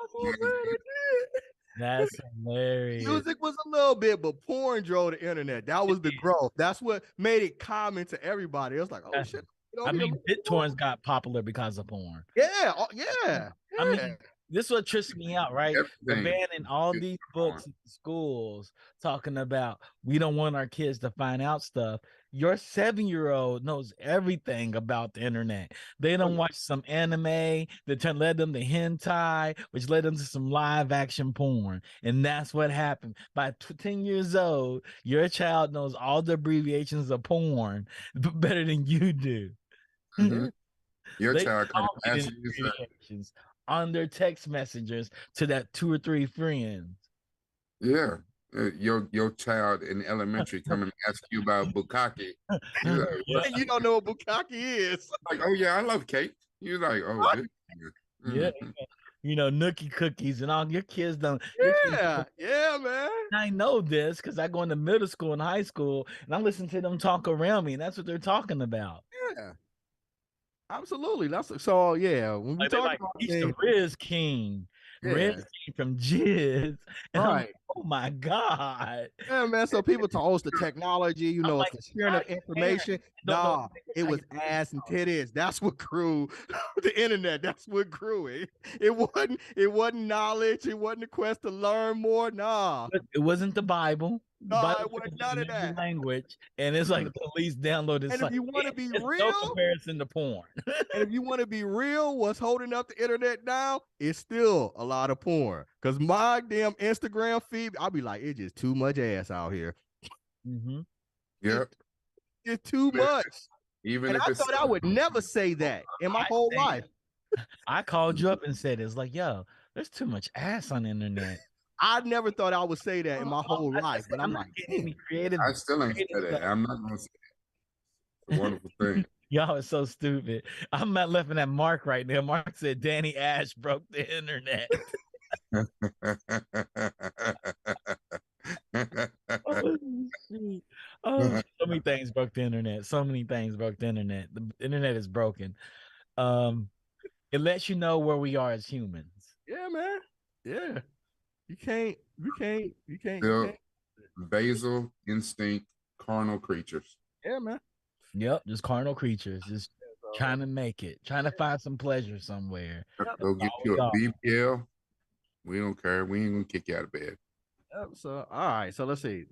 That's hilarious. Music was a little bit, but porn drove the internet. That was the growth. That's what made it common to everybody. It was like, oh shit. I mean, BitTorrents got popular because of porn. Yeah, yeah. I mean, this is what trips me out, right? We're Everything. banning all these books in schools talking about we don't want our kids to find out stuff. Your 7-year-old knows everything about the internet. They don't watch some anime that led them to hentai, which led them to some live action porn. And that's what happened. By 10 years old, your child knows all the abbreviations of porn better than you do. Your They child comes all get abbreviations on their text messages to that 2 or 3 friends. Yeah. Your child in elementary come and ask you about bukkake. You're like, And you don't know what bukkake is. like, oh yeah, I love cake. You're like, oh, this yeah. You know, nookie cookies and all. Your kids don't. Yeah, man. I know this because I go into middle school and high school, and I listen to them talk around me, and that's what they're talking about. Yeah. Absolutely. That's so. Yeah, when we talk about he's the Riz King, Riz King from Jizz. And right. Like, oh my God. Yeah, man. So people talk, it's the technology, you know, it's the sharing of information. Nah, it was ass and titties. That's what grew the internet. That's what grew it. It wasn't knowledge. It wasn't a quest to learn more. Nah. It wasn't the Bible. No, it wasn't none of that. Language, and it's like the least downloaded. And if you want to be real, no comparison to porn. And if you want to be real, what's holding up the internet now is still a lot of porn. Cause my damn Instagram feed, I'll be like, it's just too much ass out here. Yep, it's too much. Even and if I thought I would never say that in my whole life. I called you up and said it's like, yo, there's too much ass on the internet. I never thought I would say that in my whole life, but I'm like, any creative. I still ain't say that. I'm not gonna say that. It's a wonderful thing. Y'all are so stupid. I'm not laughing at Mark right now. Mark said Danny Ash broke the internet. So many things broke the internet. So many things broke the internet. The internet is broken. It lets you know where we are as humans. Yeah, man. Yeah. You can't. Basal instinct, carnal creatures. Yeah, man. Yep, just carnal creatures, just trying to make it, trying to find some pleasure somewhere. Go get you a BBL. We don't care. We ain't gonna kick you out of bed. Yep, so all right, so let's see.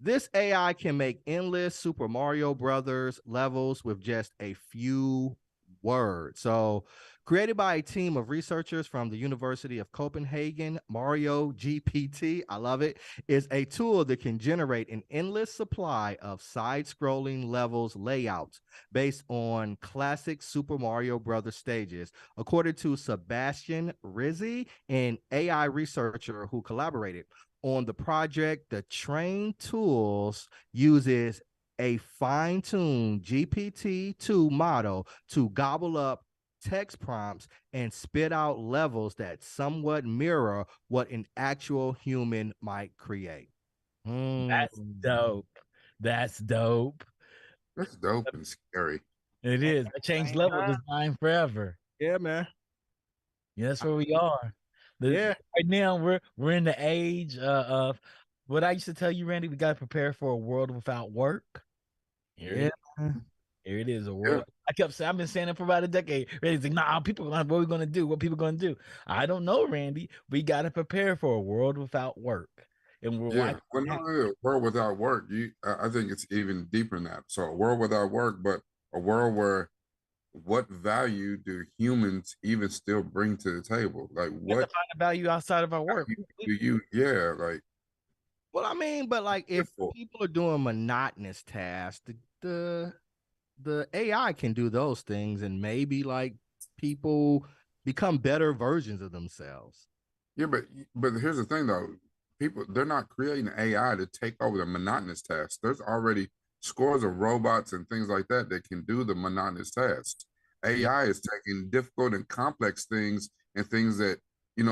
This AI can make endless Super Mario Brothers levels with just a few words. So created by a team of researchers from the University of Copenhagen, Mario GPT, I love it, is a tool that can generate an endless supply of side-scrolling levels layouts based on classic Super Mario Brothers stages, according to Sebastian Rizzi, an AI researcher who collaborated on the project. The trained tools uses a fine-tuned GPT-2 model to gobble up text prompts and spit out levels that somewhat mirror what an actual human might create. That's dope. That's dope. That's dope and scary. It is. I changed level design forever. Yeah, man. Yeah, that's where we are. Right now, we're in the age of what I used to tell you, Randy. We got to prepare for a world without work. Here it is, a world. Yeah. I kept saying, I've been saying it for about a decade. Randy's like, nah, people, what are we going to do? What people going to do? I don't know, Randy. We got to prepare for a world without work. And we're not really a world without work. I think it's even deeper than that. So a world without work, but a world where what value do humans even still bring to the table? Like what find a value outside of our work? Do you? Yeah, like. Well, I mean, but like if people are doing monotonous tasks, the AI can do those things, and maybe like people become better versions of themselves. Yeah, but here's the thing though. They're not creating AI to take over the monotonous tasks. There's already scores of robots and things like that can do the monotonous tasks. AI is taking difficult and complex things and things that,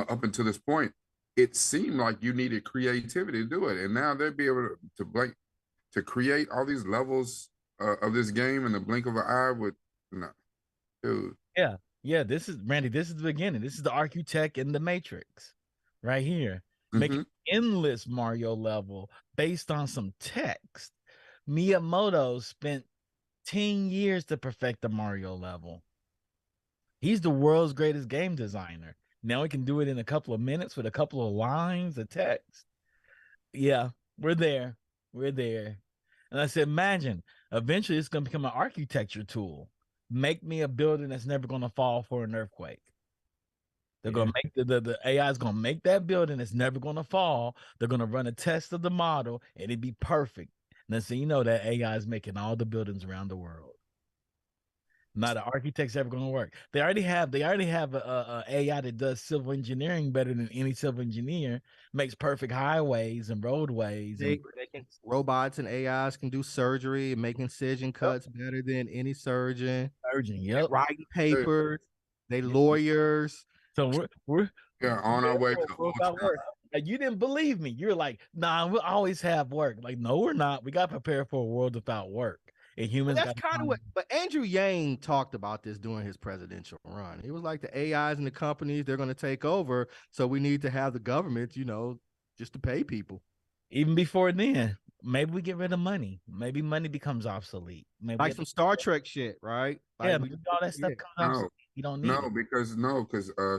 up until this point, it seemed like you needed creativity to do it. And now they'll be able to create all these levels of this game in the blink of an eye dude. Yeah. This is Randy. This is the beginning. This is the architect in the Matrix right here. make Mhm. an endless Mario level based on some text. Miyamoto spent 10 years to perfect the Mario level. He's the world's greatest game designer. Now he can do it in a couple of minutes with a couple of lines of text. Yeah, we're there. We're there. And I said, imagine, eventually it's going to become an architecture tool. Make me a building that's never going to fall for an earthquake. They're going to make the AI is going to make that building that's never going to fall. They're going to run a test of the model and it'd be perfect. And then so you know that AI is making all the buildings around the world. Not an architect's ever going to work. They already have a AI that does civil engineering better than any civil engineer. Makes perfect highways and roadways. They can, robots and AIs can do surgery and make incision cuts better than any surgeon. Yep. Writing papers. They lawyers. So we're on our way to about work. Like, you didn't believe me. You're like, nah, we'll always have work. Like, no, we're not. We got to prepare for a world without work. And humans. Well, that's kind of what. But Andrew Yang talked about this during his presidential run. He was like, the AIs and the companies, they're going to take over. So we need to have the government, just to pay people. Even before then, maybe we get rid of money. Maybe money becomes obsolete. Maybe like some Star Trek shit, right? Like all that stuff comes obsolete. You don't need it. because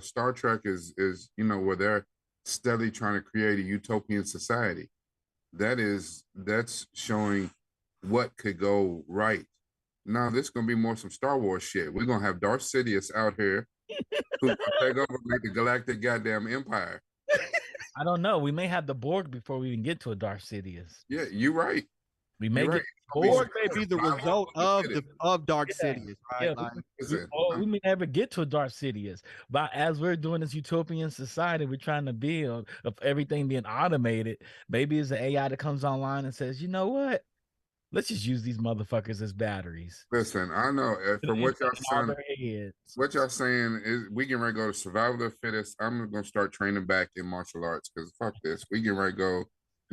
Star Trek is where they're steadily trying to create a utopian society. That's showing what could go right. Now this is gonna be more some Star Wars shit. We're gonna have Darth Sidious out here who's gonna take over like the galactic goddamn empire. I don't know. We may have the Borg before we even get to a Darth Sidious. Yeah, you're right. We may get Borg may be the result of Dark Sidious, right? Yeah, we may never get to a Darth Sidious, but as we're doing this utopian society, we're trying to build of everything being automated. Maybe it's an AI that comes online and says, you know what? Let's just use these motherfuckers as batteries. Listen, I know from what y'all saying is we can ready to go to survival of the fittest. I'm gonna start training back in martial arts because fuck this. We can ready to go.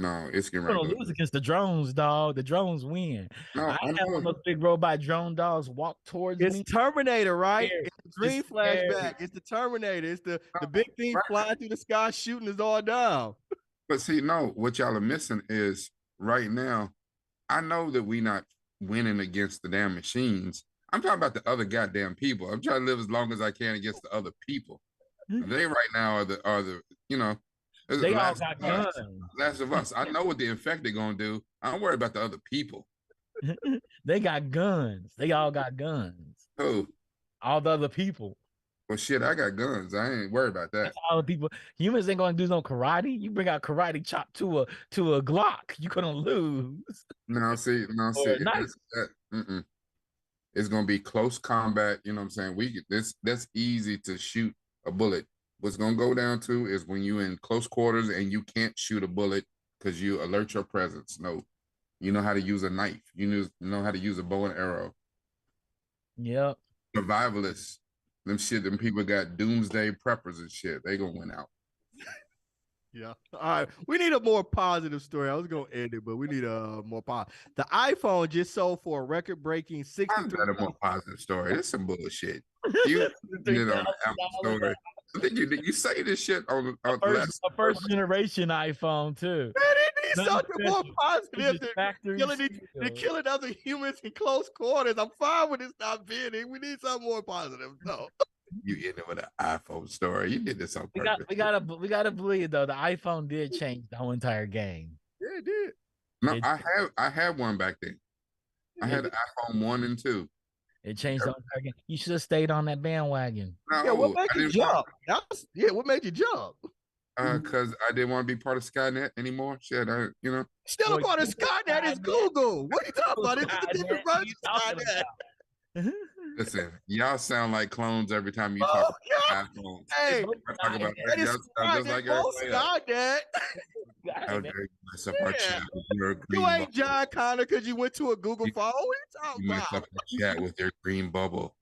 No, it's getting ready to lose against the drones, dog. The drones win. No, I have one of those big robot drone dogs walk towards me. It's Terminator, right? It's the green flashback. It's the Terminator. It's the big thing flying through the sky, shooting us all down. But see, no, what y'all are missing is right now. I know that we not winning against the damn machines. I'm talking about the other goddamn people. I'm trying to live as long as I can against the other people. They right now are the they all got guns. Last of Us. I know what the infected gonna do. I don't worry about the other people. They got guns. They all got guns. Who? All the other people. Well, shit, I got guns. I ain't worried about that. That's all the people. Humans ain't gonna do no karate. You bring out karate chop to a Glock, you gonna lose. No, see. It's gonna be close combat. You know what I'm saying? That's easy to shoot a bullet. What's gonna go down to is when you in close quarters and you can't shoot a bullet because you alert your presence. No, you know how to use a knife. You know how to use a bow and arrow. Yep. Survivalists. Them people got doomsday preppers and shit. They gonna win out. Yeah. All right. We need a more positive story. I was gonna end it, but we need a more positive. The iPhone just sold for a record-breaking 63. Not a more positive story. It's some bullshit. You did it on the Apple Store. I think you say this shit on a first generation iPhone too. Man, it needs something more positive than killing other humans in close quarters. I'm fine with it not being it. We need something more positive. No. You end it with an iPhone story. You did this on purpose. We gotta believe though. The iPhone did change the whole entire game. Yeah, it did. No, I had one back then. I had an iPhone 1 and 2. It changed the entire game. You should have stayed on that bandwagon. No, yeah, what made you jump? What made you jump? Because I didn't want to be part of Skynet anymore. Shit, Still a part of Skynet is Google. What are you talking about? It's a different version of Skynet. Listen, y'all sound like clones every time you talk about iPhones. Hey, talk about y'all sound just like Skynet. How dare you mess up our chat with your green You ain't John Connor because you went to a Google phone. What are you mess up our chat with your green bubble.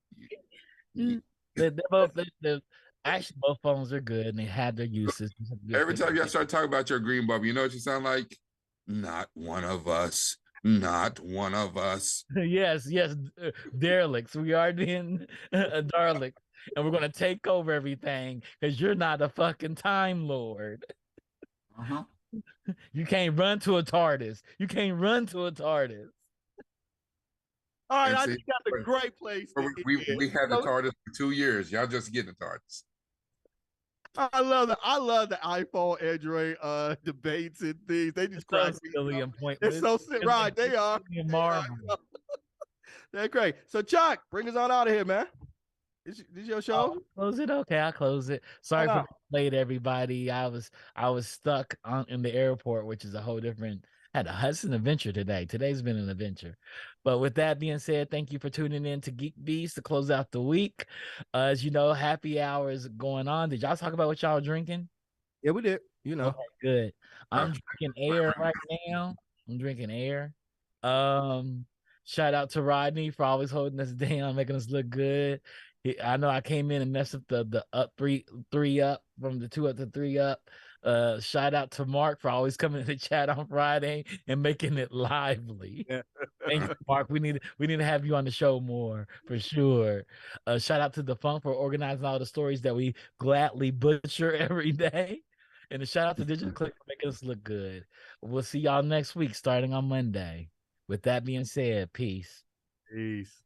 Actually, both phones are good and they have their uses. Every time y'all start talking about your green bubble, you know what you sound like? Not one of us. Not one of us. Yes, derelicts. We are in a derelict, and we're gonna take over everything because you're not a fucking time lord. You can't run to a TARDIS. You can't run to a TARDIS. All right, And I see, think that's a great place. we had the TARDIS for 2 years. Y'all just getting the TARDIS. I love the iPhone Android debates and things. They just crack me Silly up. and pointless. It's so silly. Right, they are. They're great. So Chuck, bring us on out of here, man. This your show? Close it. Okay, I'll close it. Sorry for late, everybody. I was stuck in the airport, which is a whole different. That's an adventure today. Today's been an adventure. But with that being said, thank you for tuning in to Geek Beast to close out the week. As you know, happy hours going on. Did y'all talk about what y'all drinking? Yeah, we did. You know, okay, good. I'm drinking air right now. I'm drinking air. Shout out to Rodney for always holding us down, making us look good. I know I came in and messed up the up three up from the 2 up to 3 up. Shout out to Mark for always coming to the chat on Friday and making it lively. Yeah. Thank you, Mark. We need to have you on the show more for sure. Shout out to the Funk for organizing all the stories that we gladly butcher every day. And a shout out to Digital Click for making us look good. We'll see y'all next week starting on Monday. With that being said, peace. Peace.